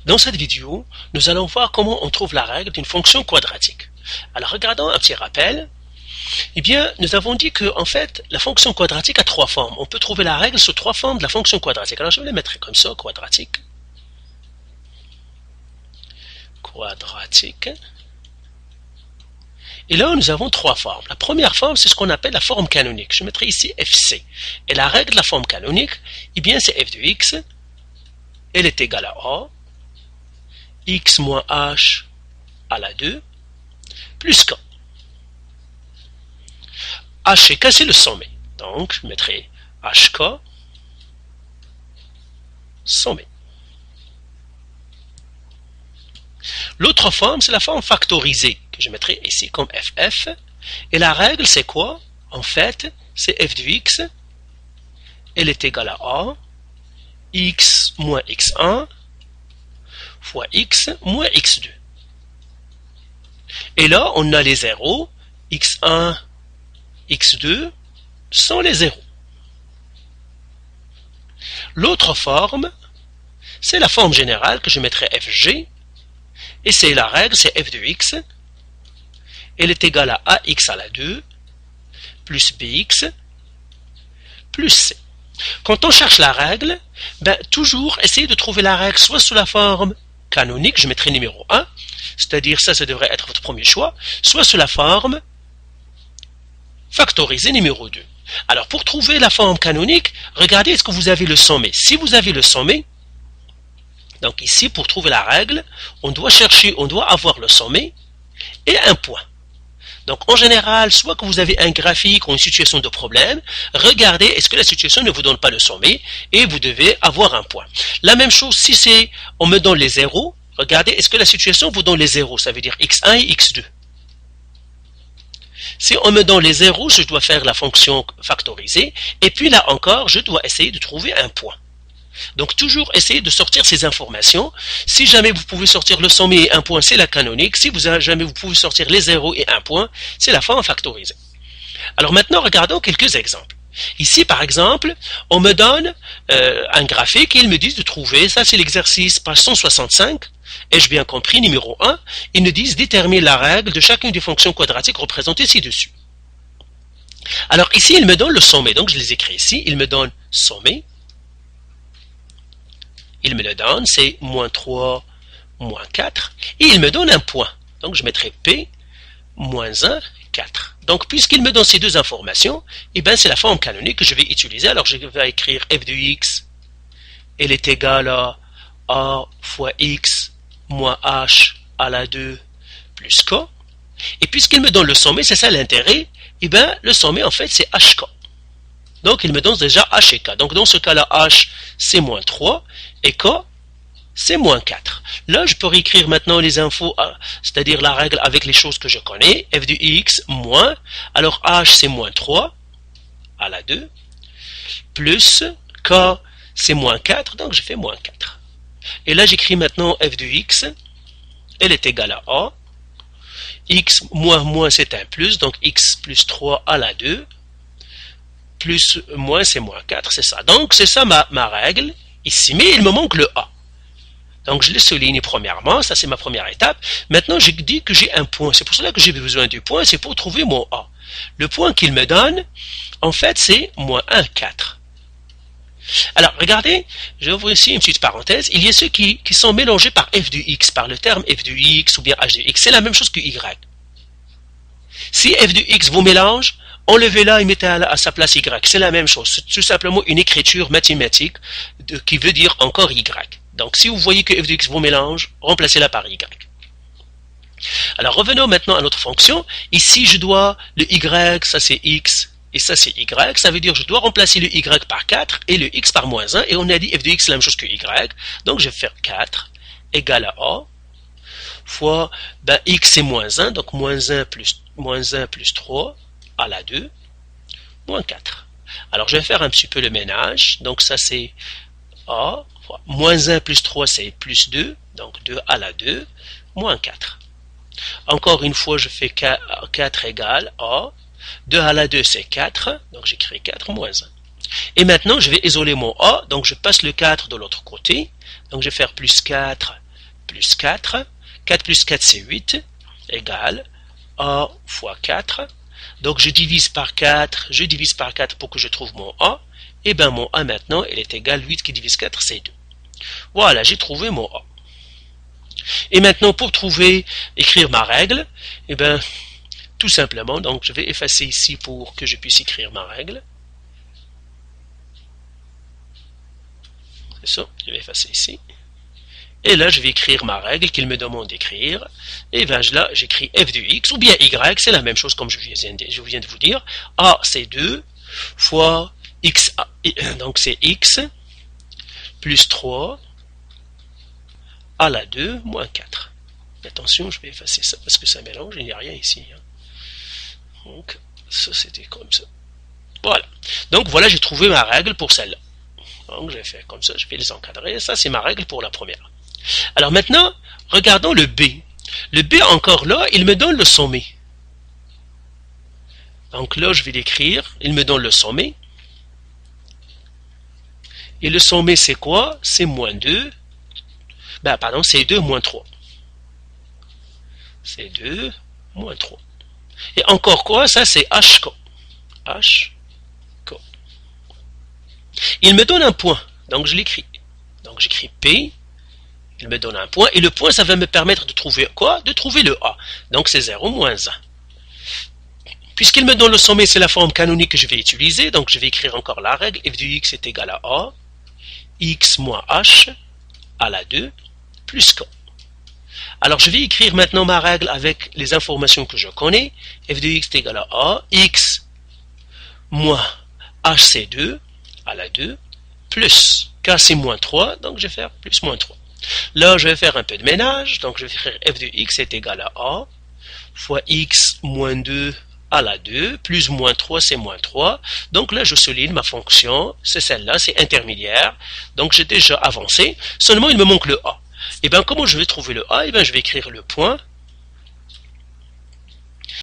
Dans cette vidéo, nous allons voir comment on trouve la règle d'une fonction quadratique. Alors regardons un petit rappel. Eh bien, nous avons dit que en fait, la fonction quadratique a trois formes. On peut trouver la règle sous trois formes de la fonction quadratique. Alors je vais les mettre comme ça, quadratique. Quadratique. Et là, nous avons trois formes. La première forme, c'est ce qu'on appelle la forme canonique. Je mettrai ici FC. Et la règle de la forme canonique, eh bien, c'est f de x. Elle est égale à a. X moins h à la 2 plus k. H et k, c'est le sommet. Donc, je mettrai hk sommet. L'autre forme, c'est la forme factorisée, que je mettrai ici comme ff. Et la règle, c'est quoi? En fait, c'est f de x. Elle est égale à a. X moins x1 fois x moins x2. Et là, on a les zéros. x1, x2 sont les zéros. L'autre forme, c'est la forme générale que je mettrai fg. Et c'est la règle, c'est f de x. Elle est égale à ax à la 2 plus bx plus c. Quand on cherche la règle, toujours essayer de trouver la règle soit sous la forme canonique, je mettrai numéro 1, c'est-à-dire ça devrait être votre premier choix, soit sous la forme factorisée numéro 2. Alors pour trouver la forme canonique, regardez est-ce que vous avez le sommet. Si vous avez le sommet, donc ici pour trouver la règle, on doit avoir le sommet et un point. Donc en général, soit que vous avez un graphique ou une situation de problème, regardez est-ce que la situation ne vous donne pas le sommet et vous devez avoir un point. La même chose si on me donne les zéros, regardez est-ce que la situation vous donne les zéros, ça veut dire x1 et x2. Si on me donne les zéros, je dois faire la fonction factorisée et puis là encore, je dois essayer de trouver un point. Donc toujours essayez de sortir ces informations. Si jamais vous pouvez sortir le sommet et un point, c'est la canonique. Si jamais vous pouvez sortir les zéros et un point, c'est la forme factorisée. Alors maintenant, regardons quelques exemples. Ici, par exemple, on me donne un graphique et ils me disent de trouver, ça c'est l'exercice page 165, ai-je bien compris, numéro 1, ils me disent déterminer la règle de chacune des fonctions quadratiques représentées ci-dessus. Alors ici, ils me donnent le sommet, donc je les écris ici, ils me donnent sommet. Il me le donne, c'est moins 3, moins 4, et il me donne un point. Donc je mettrai P, moins 1, 4. Donc puisqu'il me donne ces deux informations, eh bien c'est la forme canonique que je vais utiliser. Alors je vais écrire f de x, elle est égale à a fois x moins h à la 2 plus k. Et puisqu'il me donne le sommet, c'est ça l'intérêt, eh bien le sommet en fait c'est hk. Donc il me donne déjà h et k. Donc dans ce cas-là, h c'est moins 3 et k c'est moins 4. Là je peux réécrire maintenant les infos, c'est-à-dire la règle avec les choses que je connais. F de x moins, alors h c'est moins 3 à la 2, plus k c'est moins 4, donc je fais moins 4. Et là j'écris maintenant f de x, elle est égale à a, x moins moins c'est un plus, donc x plus 3 à la 2, plus moins c'est moins 4, c'est ça. Donc c'est ça ma règle ici, mais il me manque le a. Donc je le souligne premièrement, ça c'est ma première étape. Maintenant je dis que j'ai un point, c'est pour cela que j'ai besoin du point, c'est pour trouver mon a. Le point qu'il me donne, en fait c'est moins 1, 4. Alors regardez, je ouvre ici une petite parenthèse, il y a ceux qui sont mélangés par f de x, par le terme f de x ou bien h de x, c'est la même chose que y. Si f de x vous mélange, enlevez-la et mettez à sa place y. C'est la même chose. C'est tout simplement une écriture mathématique qui veut dire encore y. Donc si vous voyez que f de x vous mélange, remplacez-la par y. Alors revenons maintenant à notre fonction. Ici je dois le y, ça c'est x et ça c'est y. Ça veut dire que je dois remplacer le y par 4 et le x par moins 1. Et on a dit f de x c'est la même chose que y. Donc je vais faire 4 égale à a fois x c'est moins 1. Donc moins 1 plus 3 à la 2, moins 4. Alors je vais faire un petit peu le ménage, donc ça c'est a, moins 1 plus 3 c'est plus 2, donc 2 à la 2, moins 4. Encore une fois je fais 4 égale a, 2 à la 2 c'est 4, donc j'écris 4 moins 1. Et maintenant je vais isoler mon a, donc je passe le 4 de l'autre côté, donc je vais faire plus 4 plus 4. 4 plus 4, c'est 8, égale A fois 4. Donc je divise par 4, je divise par 4 pour que je trouve mon A. Et bien mon A maintenant, il est égal à 8 qui divise 4, c'est 2. Voilà, j'ai trouvé mon A. Et maintenant, pour écrire ma règle, eh bien, tout simplement, donc je vais effacer ici pour que je puisse écrire ma règle. C'est ça, je vais effacer ici. Et là, je vais écrire ma règle qu'il me demande d'écrire. Et bien là, j'écris f de x ou bien y, c'est la même chose comme je viens de vous dire. A, c'est 2 fois x, donc c'est x plus 3 à la 2 moins 4. Attention, je vais effacer ça parce que ça mélange, il n'y a rien ici. Donc, ça c'était comme ça. Voilà. Donc voilà, j'ai trouvé ma règle pour celle-là. Donc je vais faire comme ça, je vais les encadrer. Ça, c'est ma règle pour la première. Alors maintenant, regardons le B. Le B, encore là, il me donne le sommet. Donc là, je vais l'écrire. Il me donne le sommet. Et le sommet, c'est quoi? C'est moins 2. Ben, pardon, c'est 2 moins 3. C'est 2 moins 3. Et encore quoi? Ça, c'est HK. HK. Il me donne un point. Donc, je l'écris. Donc, j'écris P. Il me donne un point. Et le point, ça va me permettre de trouver quoi? De trouver le A. Donc, c'est 0 moins 1. Puisqu'il me donne le sommet, c'est la forme canonique que je vais utiliser. Donc, je vais écrire encore la règle. F de x est égal à A. X moins H à la 2 plus K. Alors, je vais écrire maintenant ma règle avec les informations que je connais. F de x est égal à A. X moins H, c'est 2 à la 2 plus K, c'est moins 3. Donc, je vais faire plus moins 3. Là, je vais faire un peu de ménage. Donc, je vais faire f de x est égal à A fois x moins 2 à la 2 plus moins 3, c'est moins 3. Donc là, je souligne ma fonction. C'est celle-là, c'est intermédiaire. Donc, j'ai déjà avancé. Seulement, il me manque le A. Et bien, comment je vais trouver le A? Et bien, je vais écrire le point.